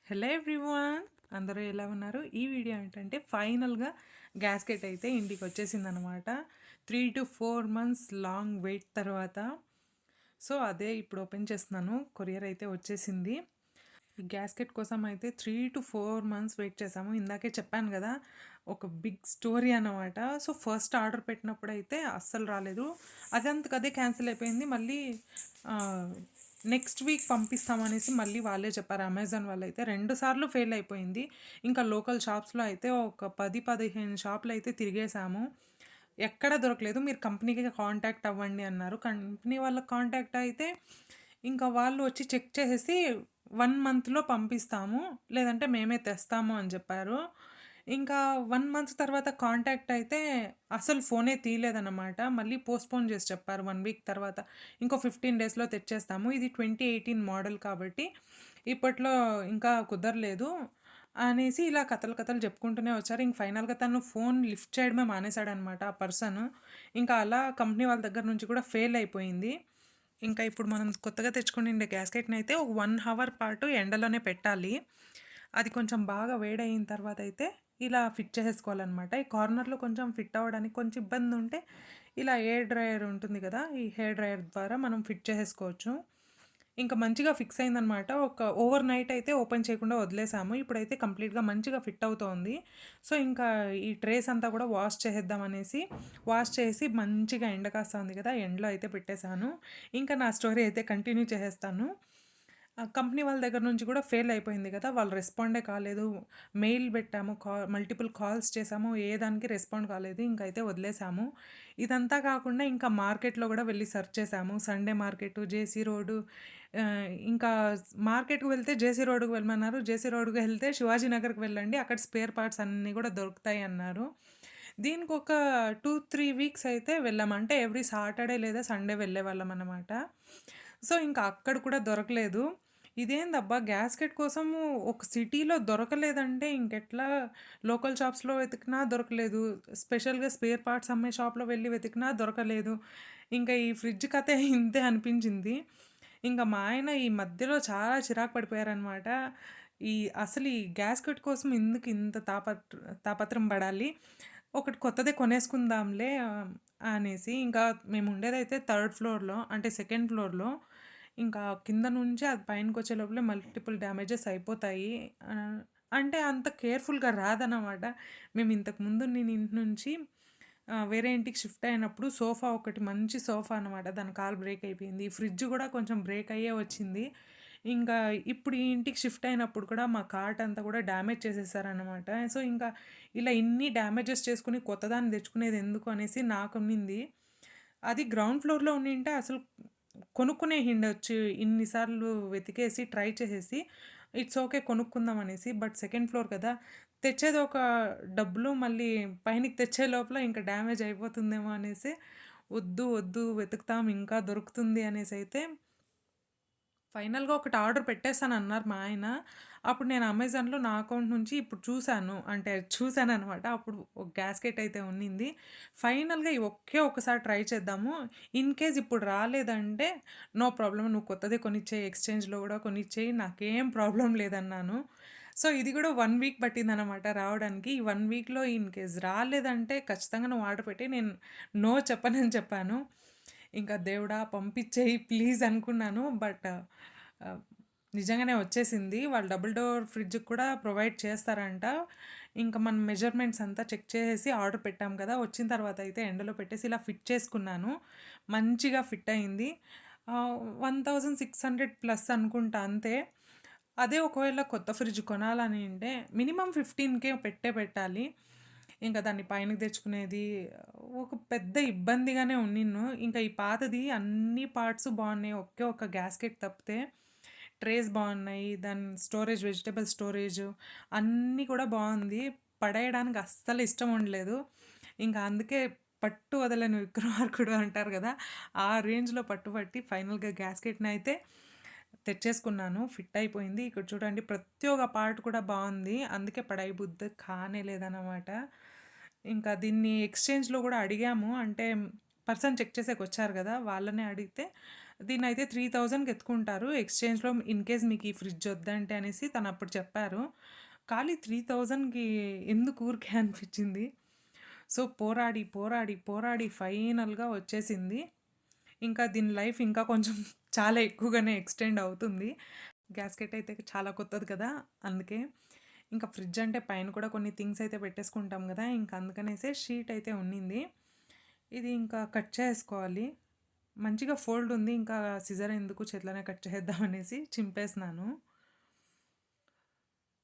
Hello everyone, అందరూ ఎలా ఉన్నారు? ఈ వీడియో ఏంటంటే ఫైనల్గా గ్యాస్కెట్ అయితే ఇంటికి వచ్చేసిందనమాట. 3 to 4 months లాంగ్ వెయిట్ తర్వాత. సో అదే ఇప్పుడు ఓపెన్ చేస్తున్నాను. కొరియర్ అయితే వచ్చేసింది. ఈ గ్యాస్కెట్ కోసం అయితే 3 to 4 months వెయిట్ చేసాము. ఇందాకే చెప్పాను కదా, ఒక బిగ్ స్టోరీ అన్నమాట. సో ఫస్ట్ ఆర్డర్ పెట్టినప్పుడు అయితే అస్సలు రాలేదు, అదంతకదే క్యాన్సిల్ అయిపోయింది. మళ్ళీ నెక్స్ట్ వీక్ పంపిస్తామనేసి మళ్ళీ వాళ్ళే చెప్పారు. అమెజాన్ వాళ్ళు అయితే 2 సార్లు ఫెయిల్ అయిపోయింది. ఇంకా లోకల్ షాప్స్లో అయితే ఒక 10-15 షాపులు అయితే తిరిగేసాము, ఎక్కడ దొరకలేదు. మీరు కంపెనీకి కాంటాక్ట్ అవ్వండి అన్నారు. కంపెనీ వాళ్ళకి కాంటాక్ట్ అయితే ఇంకా వాళ్ళు వచ్చి చెక్ చేసేసి 1 monthలో పంపిస్తాము, లేదంటే మేమే తెస్తాము అని చెప్పారు. ఇంకా 1 month తర్వాత కాంటాక్ట్ అయితే అసలు ఫోనే తీయలేదన్నమాట. మళ్ళీ పోస్ట్‌పోన్ చేసి చెప్పారు 1 వీక్ తర్వాత. ఇంకో 15 డేస్‌లో తెచ్చేస్తాము. ఇది 2018 మోడల్ కాబట్టి ఇప్పట్లో ఇంకా కుదరలేదు అనేసి ఇలా కథలు కథలు చెప్పుకుంటూనే వచ్చారు. ఇంక ఫైనల్‌గా తను ఫోన్ లిఫ్ట్ చేయడమే మానేసాడనమాట ఆ పర్సన్. ఇంకా అలా కంపెనీ వాళ్ళ దగ్గర నుంచి కూడా ఫెయిల్ అయిపోయింది. ఇంకా ఇప్పుడు మనం కొత్తగా తెచ్చుకునిండే గ్యాస్కెట్‌నైతే ఒక 1 అవర్ పాటు ఎండలోనే పెట్టాలి. అది కొంచెం బాగా వేడయిన తర్వాత అయితే ఇలా ఫిట్ చేసేసుకోవాలనమాట. ఈ కార్నర్‌లో కొంచెం ఫిట్ అవ్వడానికి కొంచెం ఇబ్బంది ఉంటే ఇలా ఎయిర్ డ్రైయర్ ఉంటుంది కదా, ఈ హెయిర్ డ్రైయర్ ద్వారా మనం ఫిట్ చేసేసుకోవచ్చు. ఇంకా మంచిగా ఫిక్స్ అయిందనమాట. ఒక ఓవర్ నైట్ అయితే ఓపెన్ చేయకుండా వదిలేసాము. ఇప్పుడైతే కంప్లీట్‌గా మంచిగా ఫిట్ అవుతోంది. సో, ఇంకా ఈ ట్రేస్ అంతా కూడా వాష్ చేసేద్దాం అనేసి వాష్ చేసి మంచిగా ఎండ కాస్తా ఉంది కదా, ఎండలో అయితే పెట్టేశాను. ఇంకా నా స్టోరీ అయితే కంటిన్యూ చేసేస్తాను. కంపెనీ వాళ్ళ దగ్గర నుంచి కూడా ఫెయిల్ అయిపోయింది కదా, వాళ్ళు రెస్పాండే కాలేదు. మెయిల్ పెట్టాము, మల్టిపుల్ కాల్స్ చేసాము, ఏ దానికి రెస్పాండ్ కాలేదు. ఇంకైతే వదిలేసాము. ఇదంతా కాకుండా ఇంకా మార్కెట్‌లో కూడా వెళ్లి సెర్చ్ చేసాము. సండే మార్కెట్, జేసీ రోడ్, ఇంకా మార్కెట్‌కి వెళ్తే జేసీ రోడ్‌కి వెళ్ళమన్నారు. జేసీ రోడ్‌కి వెళ్తే శివాజీ నగర్‌కి వెళ్ళండి, అక్కడ స్పేర్ పార్ట్స్ అన్నీ కూడా దొరుకుతాయి అన్నారు. దీనికొక 2-3 వీక్స్ అయితే వెళ్ళాము. అంటే ఎవ్రీ సాటర్డే లేదా సండే వెళ్ళేవాళ్ళమనమాట. సో, ఇంకా అక్కడ కూడా దొరకలేదు. ఇదేందబ్బా! గ్యాస్కెట్ కోసము ఒక సిటీలో దొరకలేదంటే ఇంకెట్లా? లోకల్ షాప్స్‌లో వెతికినా దొరకలేదు. స్పెషల్‌గా స్పేర్ పార్ట్స్ అమ్మే షాప్‌లో వెళ్లి వెతికినా దొరకలేదు. ఇంకా ఈ ఫ్రిడ్జ్ కథే ఇంతే అనిపించింది. ఇంక మా ఆయన ఈ మధ్యలో చాలా చిరాకు పడిపోయారనమాట. ఈ అసలు ఈ గ్యాస్కెట్ కోసం ఎందుకు ఇంత తాపత్రం పడాలి? ఒకటి కొత్తదే కొనేసుకుందాంలే అనేసి. ఇంకా మేముండేదైతే థర్డ్ ఫ్లోర్‌లో, అంటే సెకండ్ ఫ్లోర్‌లో. ఇంకా కింద నుంచి అది పైనకొచ్చే లోపలే మల్టిపుల్ డ్యామేజెస్ అయిపోతాయి. అంటే అంత కేర్‌ఫుల్‌గా రాదనమాట. మేము ఇంతకుముందు నేను ఇంటి నుంచి వేరే ఇంటికి షిఫ్ట్ అయినప్పుడు సోఫా ఒకటి, మంచి సోఫా అనమాట, దాని కాలు బ్రేక్ అయిపోయింది. ఫ్రిడ్జ్ కూడా కొంచెం బ్రేక్ అయ్యే వచ్చింది. ఇంకా ఇప్పుడు ఈ ఇంటికి షిఫ్ట్ అయినప్పుడు కూడా మా కార్ట్ అంతా కూడా డ్యామేజ్ చేసేసారనమాట. సో, ఇంకా ఇలా ఇన్ని డ్యామేజెస్ చేసుకొని కొత్తదాన్ని తెచ్చుకునేది ఎందుకు అనేసి నాకున్నింది. అది గ్రౌండ్ ఫ్లోర్‌లో ఉండింటే అసలు కొనుక్కునేయుండొచ్చు. ఇన్ని సార్లు వెతికేసి, ట్రై చేసేసి, ఇట్స్ ఓకే కొనుక్కుందాం అనేసి. బట్ సెకండ్ ఫ్లోర్ కదా, తెచ్చేది ఒక డబ్బులు, మళ్ళీ పైనకి తెచ్చే లోపల ఇంకా డ్యామేజ్ అయిపోతుందేమో అనేసి, వద్దు, వద్దు వెతుకుతాం ఇంకా దొరుకుతుంది అనేసైతే ఫైనల్‌గా ఒకటి ఆర్డర్ పెట్టేసానన్నారు మా ఆయన. అప్పుడు నేను అమెజాన్‌లో నా అకౌంట్ నుంచి ఇప్పుడు చూసాను. అంటే చూసాననమాట. అప్పుడు ఒక గ్యాస్కెట్ అయితే ఉన్నింది. ఫైనల్‌గా ఈ ఒకే ఒక్కసారి ట్రై చేద్దాము. ఇన్ కేస్ ఇప్పుడు రాలేదంటే నో ప్రాబ్లమ్, నువ్వు కొత్తదే కొనిచ్చేయి, ఎక్స్‌చేంజ్‌లో కూడా కొనిచ్చేయి, నాకేం ప్రాబ్లమ్ లేదన్నాను. సో, ఇది కూడా 1 వీక్ పట్టిందనమాట రావడానికి. ఈ 1 వీక్‌లో ఇన్ కేస్ రాలేదంటే ఖచ్చితంగా నువ్వు ఆర్డర్ పెట్టి నేను నో చెప్పనని చెప్పాను. ఇంకా దేవుడా పంపించేయి ప్లీజ్ అనుకున్నాను. బట్ నిజంగానే వచ్చేసింది. వాళ్ళు డబుల్ డోర్ ఫ్రిడ్జ్‌కి కూడా ప్రొవైడ్ చేస్తారంట. ఇంకా మన మెజర్‌మెంట్స్ అంతా చెక్ చేసేసి ఆర్డర్ పెట్టాం కదా, వచ్చిన తర్వాత అయితే ఎండలో పెట్టేసి ఇలా ఫిట్ చేసుకున్నాను. మంచిగా ఫిట్ అయింది. 1600 ప్లస్ అనుకుంటా అంతే. అదే ఒకవేళ కొత్త ఫ్రిడ్జ్ కొనాలనింటే మినిమమ్ 15,000 పెట్టాలి. ఇంకా దాన్ని పైనకి తెచ్చుకునేది ఒక పెద్ద ఇబ్బందిగానే ఉన్నిన్ను. ఇంకా ఈ పాతది అన్ని పార్ట్స్ బాగున్నాయి, ఒకే ఒక గ్యాస్కెట్ తప్పితే. ట్రేస్ బాగున్నాయి, దాని స్టోరేజ్, వెజిటబుల్ స్టోరేజ్ అన్నీ కూడా బాగుంది. పడేయడానికి అస్సలు ఇష్టం ఉండలేదు. ఇంకా అందుకే పట్టు వదలని విక్రమార్కుడు అంటారు కదా, ఆ రేంజ్‌లో పట్టుబట్టి ఫైనల్‌గా గ్యాస్కెట్‌ని అయితే తెచ్చేసుకున్నాను. ఫిట్ అయిపోయింది. ఇక్కడ చూడండి ప్రతి ఒక్క పార్ట్ కూడా బావుంది. అందుకే పడేయబుద్ధి కానే లేదనమాట. ఇంకా దీన్ని ఎక్స్‌చేంజ్‌లో కూడా అడిగాము. అంటే పర్సన్ చెక్ చేసేకొచ్చారు గదా, వాళ్ళనే అడిగితే దీన్నయితే 3000కి ఎత్తుకుంటారు. ఎక్స్‌చేంజ్‌లో ఇన్ కేస్ మీకు ఈ ఫ్రిడ్జ్ వద్దంటే అనేసి తనప్పుడు చెప్పారు. ఖాళీ 3000కి ఎందుకు ఊరికే అనిపించింది. సో, పోరాడి, పోరాడి, పోరాడి ఫైనల్‌గా వచ్చేసింది. ఇంకా దీని లైఫ్ ఇంకా కొంచెం చాలా ఎక్కువగానే ఎక్స్‌టెండ్ అవుతుంది. గ్యాస్కెట్ అయితే చాలా కొత్తది కదా! అందుకే. ఇంకా ఫ్రిడ్జ్ అంటే పైన కూడా కొన్ని థింగ్స్ అయితే పెట్టేసుకుంటాం కదా! ఇంకా అందుకనేసే షీట్ అయితే ఉన్నింది. ఇది ఇంకా కట్ చేసుకోవాలి. మంచిగా ఫోల్డ్ ఉంది. ఇంకా సిజర్ ఎందుకు చేతిలోనే కట్ చేసేద్దాం అనేసి చింపేసినాను.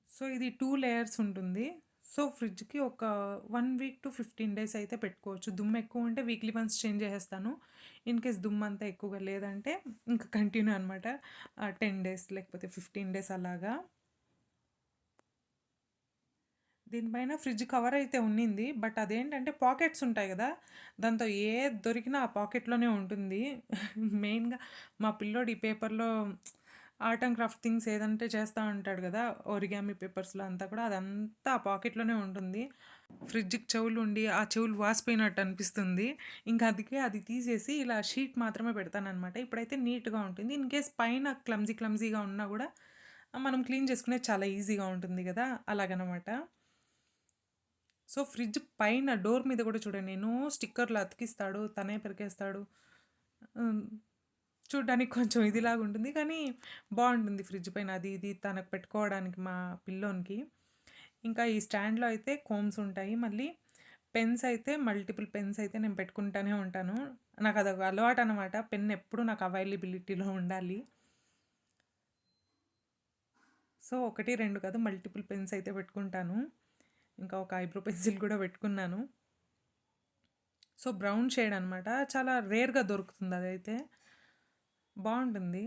సో, ఇది 2 లేయర్స్ ఉంటుంది. సో, ఫ్రిడ్జ్‌కి ఒక 1 వీక్ టు 15 డేస్ అయితే పెట్టుకోవచ్చు. దుమ్ము ఎక్కువ ఉంటే వీక్లీ వన్స్ చేంజ్ చేసేస్తాను. ఇన్ కేస్ దుమ్మంతా ఎక్కువగా లేదంటే ఇంకా కంటిన్యూ అనమాట. 10 డేస్ లేకపోతే 15 డేస్ అలాగా. దీనిపైన ఫ్రిడ్జ్ కవర్ అయితే ఉన్నింది. బట్ అదేంటంటే పాకెట్స్ ఉంటాయి గదా! దాంతో ఏది దొరికినా ఆ పాకెట్‌లోనే ఉంటుంది. మెయిన్‌గా మా పిల్లోడు ఈ పేపర్‌లో ఆర్ట్ అండ్ క్రాఫ్ట్ థింగ్స్ ఏదంటే చేస్తా ఉంటాడు గదా! ఒరిగామి పేపర్స్‌లో అంతా కూడా అదంతా ఆ పాకెట్‌లోనే ఉంటుంది. ఫ్రిడ్జ్‌కి చెవులుండి, ఆ చెవులు వాసిపోయినట్టు అనిపిస్తుంది. ఇంకా అందుకే అది తీసేసి ఇలా షీట్ మాత్రమే పెడతాననమాట. ఇప్పుడైతే నీట్‌గా ఉంటుంది. ఇన్ కేస్ పైన క్లమ్జీగా ఉన్నా గూడా మనం క్లీన్ చేసుకునేది చాలా ఈజీగా ఉంటుంది గదా! అలాగనమాట. సో, ఫ్రిడ్జ్ పైన డోర్ మీద గూడా చూడండి ఎన్నో స్టిక్కర్‌లు అతికిస్తాడు. తనే పెరికేస్తాడు. హ్మ్. చూడ్డానికి కొంచెం ఇదిలాగుంటుంది. కానీ బావుంటుంది ఫ్రిడ్జ్ పైన అది ఇది తనకు పెట్టుకోవడానికి మా పిల్లోనికి. ఇంకా ఈ స్టాండ్‌లో అయితే కోమ్స్ ఉంటాయి. మళ్ళీ పెన్స్ అయితే మల్టిపుల్ పెన్స్ అయితే నేను పెట్టుకుంటానే ఉంటాను. నాకదొక అలవాటనమాట. పెన్ ఎప్పుడు నాకు అవైలబిలిటీలో ఉండాలి. సో, 1, 2 కాదు మల్టిపుల్ పెన్స్ అయితే పెట్టుకుంటాను. ఇంకా ఒక ఐబ్రో పెన్సిల్ కూడా పెట్టుకున్నాను. సో, బ్రౌన్ షేడ్ అనమాట. చాలా రేర్‌గా దొరుకుతుంది అదైతే. బావుంటుంది.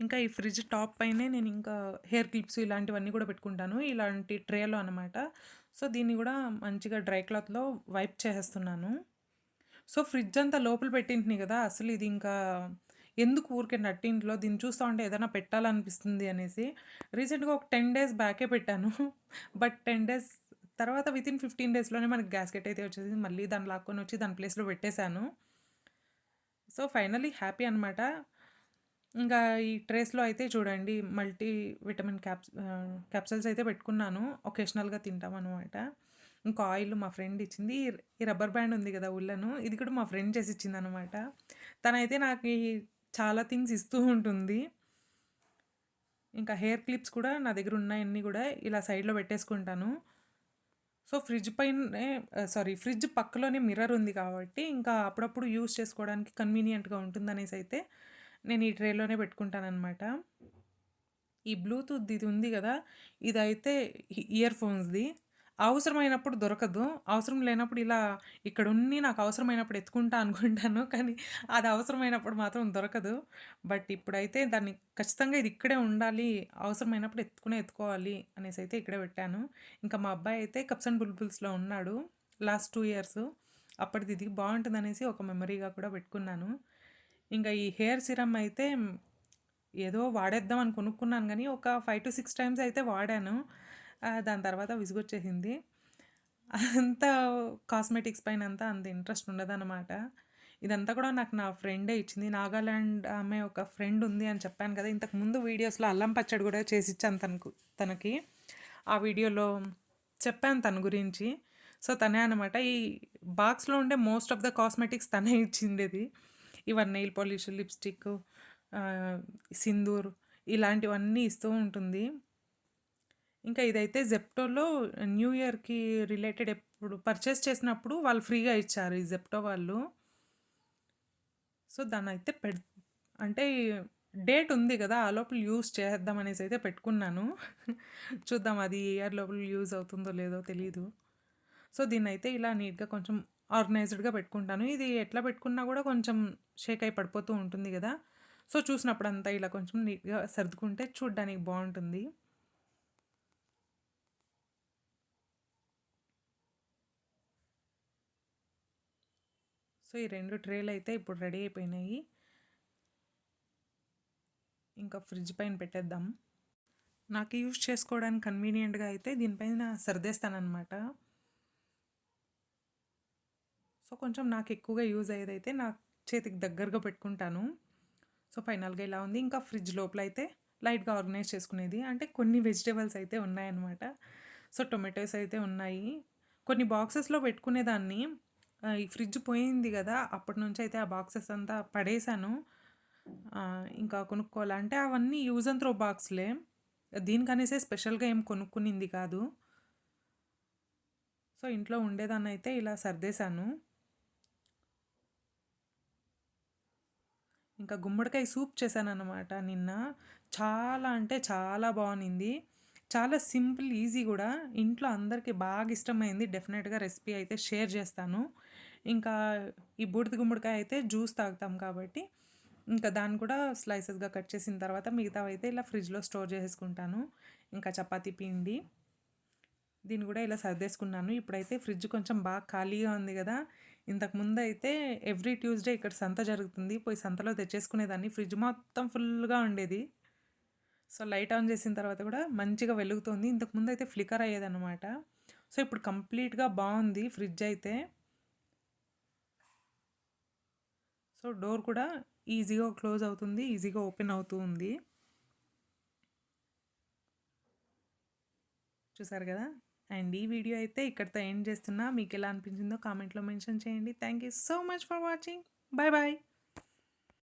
ఇంకా ఈ ఫ్రిడ్జ్ టాప్ పైనే నేనింకా హెయిర్ క్లిప్స్ ఇలాంటివన్నీ కూడా పెట్టుకుంటాను. ఇలాంటి ట్రేలో అనమాట. సో, దీన్ని గూడా మంచిగా డ్రై క్లాత్‌లో వైప్ చేసేస్తున్నాను. సో, ఫ్రిడ్జ్ అంతా లోపల పెట్టింటిని గదా! అసలు ఇది ఇంకా ఎందుకు ఊరికే నట్టింట్లో దీన్ని చూస్తా ఉంటే ఏదైనా పెట్టాలనిపిస్తుంది అనేసి రీసెంట్‌గా ఒక 10 డేస్ బ్యాకే పెట్టాను. బట్ 10 డేస్ తర్వాత వితిన్ 15 డేస్‌లోనే మనకి గ్యాస్కెట్ అయితే వచ్చేసింది. మళ్ళీ దాన్ని లాక్కొనొచ్చి దాని ప్లేస్‌లో పెట్టేశాను. సో, ఫైనల్లీ హ్యాపీ అనమాట. ఇంకా ఈ ట్రేస్‌లో అయితే చూడండి మల్టీ విటమిన్ క్యాప్సూల్స్ అయితే పెట్టుకున్నాను. ఒకేషనల్‌గా తింటామనమాట. ఇంకా ఆయిల్ మా ఫ్రెండ్ ఇచ్చింది. ఈ రబ్బర్ బ్యాండ్ ఉంది కదా! ఉల్లెను ఇది కూడా మా ఫ్రెండ్ చేసిచ్చిందనమాట. తనైతే నాకీ చాలా థింగ్స్ ఇస్తూ ఉంటుంది. ఇంకా హెయిర్ క్లిప్స్ కూడా నా దగ్గర ఉన్నాయన్నీ గూడా ఇలా సైడ్‌లో పెట్టేసుకుంటాను. సో, ఫ్రిడ్జ్ పక్కలోనే మిర్రర్ ఉంది కాబట్టి, ఇంకా అప్పుడప్పుడు యూజ్ చేసుకోవడానికి కన్వీనియంట్‌గా ఉంటుందనేసైతే నేను ఈ ట్రేలోనే పెట్టుకుంటాననమాట. ఈ బ్లూటూత్‌ది ఇది ఉంది గదా! ఇదైతే ఇయర్ ఫోన్స్‌ది. అవసరమైనప్పుడు దొరకదు. అవసరం లేనప్పుడు ఇలా ఇక్కడున్ని నాకు అవసరమైనప్పుడు ఎత్తుకుంటా అనుకుంటాను. కానీ అది అవసరమైనప్పుడు మాత్రం దొరకదు. బట్ ఇప్పుడైతే దాన్ని ఖచ్చితంగా ఇది ఇక్కడే ఉండాలి. అవసరమైనప్పుడు ఎత్తుకోవాలి అనేసైతే ఇక్కడే పెట్టాను. ఇంకా మా అబ్బాయి అయితే కప్స్ అండ్ బుల్బుల్స్‌లో ఉన్నాడు. Last 2 years. అప్పటిది ఇది బావుంటుందనేసి ఒక మెమరీగా కూడా పెట్టుకున్నాను. ఇంకా ఈ హెయిర్ సిరమ్ అయితే ఏదో వాడేద్దాం అని కొనుక్కున్నాను గానీ, ఒక 5-6 టైమ్స్ అయితే వాడాను. దాని తర్వాత విసుగొచ్చేసింది. అంతా కాస్మెటిక్స్ పైనంతా అంత ఇంట్రెస్ట్ ఉండదనమాట. ఇదంతా కూడా నాకు నా ఫ్రెండే ఇచ్చింది. నాగాలాండ్ ఆమె ఒక ఫ్రెండ్ ఉంది అని చెప్పాను కదా! ఇంతకుముందు వీడియోస్‌లో అల్లం పచ్చడి కూడా చేసిచ్చాను తనకి. ఆ వీడియోలో చెప్పాను తన గురించి. సో, తనే అనమాట. ఈ బాక్స్‌లో ఉండే మోస్ట్ ఆఫ్ ద కాస్మెటిక్స్ తనే ఇచ్చిండేది. Even nail polish, lipstick, sindoor ఇలాంటివన్నీ ఇస్తూ ఉంటుంది. ఇంకా ఇదైతే జెప్టోలో న్యూ ఇయర్‌కి రిలేటెడ్ ఎప్పుడు పర్చేస్ చేసినప్పుడు వాళ్ళు ఫ్రీగా ఇచ్చారు ఈ జెప్టో వాళ్ళు. సో, దాన్నయితే అంటే డేట్ ఉంది గదా! ఆ లోపల యూజ్ చేసేద్దాం అనేసైతే పెట్టుకున్నాను. చూద్దాం అది ఏ ఇయర్ లోపల యూజ్ అవుతుందో లేదో తెలీదు. సో, దీన్నైతే ఇలా నీట్‌గా కొంచెం ఆర్గనైజ్డ్‌గా పెట్టుకుంటాను. ఇది ఎట్లా పెట్టుకున్నా గూడా కొంచెం షేక్ అయి పడిపోతూ ఉంటుంది గదా! సో, చూసినప్పుడంతా ఇలా కొంచెం నీట్‌గా సర్దుకుంటే చూడ్డానికి బావుంటుంది. సో, ఈ 2 ట్రేలయితే ఇప్పుడు రెడీ అయిపోయినాయి. ఇంకా ఫ్రిడ్జ్ పైన పెట్టేద్దాం. నాకు యూజ్ చేసుకోవడానికి కన్వీనియంట్‌గా అయితే దీనిపైన సర్దేస్తాననమాట. సో కొంచెం నాకు ఎక్కువగా యూజ్ అయ్యేదైతే నా చేతికి దగ్గరగా పెట్టుకుంటాను. సో ఫైనల్‌గా ఇలా ఉంది. ఇంకా ఫ్రిడ్జ్ లోపల అయితే లైట్‌గా ఆర్గనైజ్ చేసుకునేది. అంటే కొన్ని వెజిటబుల్స్ అయితే ఉన్నాయన్నమాట. సో టొమాటోస్ అయితే ఉన్నాయి. కొన్ని బాక్సెస్‌లో పెట్టుకునేదాన్ని. ఈ ఫ్రిడ్జ్ పోయింది గదా! అప్పటి నుంచి అయితే ఆ బాక్సెస్ అంతా పడేశాను. ఇంకా కొనుక్కోవాలి. అంటే అవన్నీ యూజ్ అండ్ త్రో బాక్స్‌లే. దీనికనేసే స్పెషల్‌గా ఏం కొనుక్కునింది కాదు. సో ఇంట్లో ఉండేదాన్నయితే ఇలా సర్దేశాను. ఇంకా గుమ్మడికాయ సూప్ చేశానన్నమాట నిన్న. చాలా అంటే చాలా బావునింది. చాలా సింపుల్, ఈజీ గూడా. ఇంట్లో అందరికీ బాగా ఇష్టమైంది. డెఫినెట్‌గా రెసిపీ అయితే షేర్ చేస్తాను. ఇంకా ఈ బూడిద గుమ్మడికాయ అయితే జ్యూస్ తాగుతాం కాబట్టి, ఇంకా దాన్ని కూడా స్లైసెస్‌గా కట్ చేసిన తర్వాత మిగతావైతే ఇలా ఫ్రిడ్జ్‌లో స్టోర్ చేసేసుకుంటాను. ఇంకా చపాతీ పిండి దీన్ని కూడా ఇలా సర్దేసుకున్నాను. ఇప్పుడైతే ఫ్రిడ్జ్ కొంచెం బాగా ఖాళీగా ఉంది గదా! ఇంతకుముందయితే ఎవ్రీ ట్యూస్‌డే ఇక్కడ సంత జరుగుతుంది. పోయి సంతలో తెచ్చేసుకునేదాన్ని. ఫ్రిడ్జ్ మొత్తం ఫుల్‌గా ఉండేది. సో, లైట్ ఆన్ చేసిన తర్వాత కూడా మంచిగా వెలుగుతోంది. ఇంతకుముందయితే ఫ్లికర్ అయ్యేదనమాట. సో, ఇప్పుడు కంప్లీట్‌గా బావుంది ఫ్రిడ్జ్ అయితే. సో, డోర్ కూడా ఈజీగా క్లోజ్ అవుతుంది. ఈజీగా ఓపెన్ అవుతూ ఉంది. చూసారు గదా! అండ్ ఈ వీడియో అయితే ఇక్కడితో ఎండ్ చేస్తున్నా. మీకెలా అనిపించిందో కామెంట్‌లో మెన్షన్ చేయండి. Thank you so much for watching. Bye bye.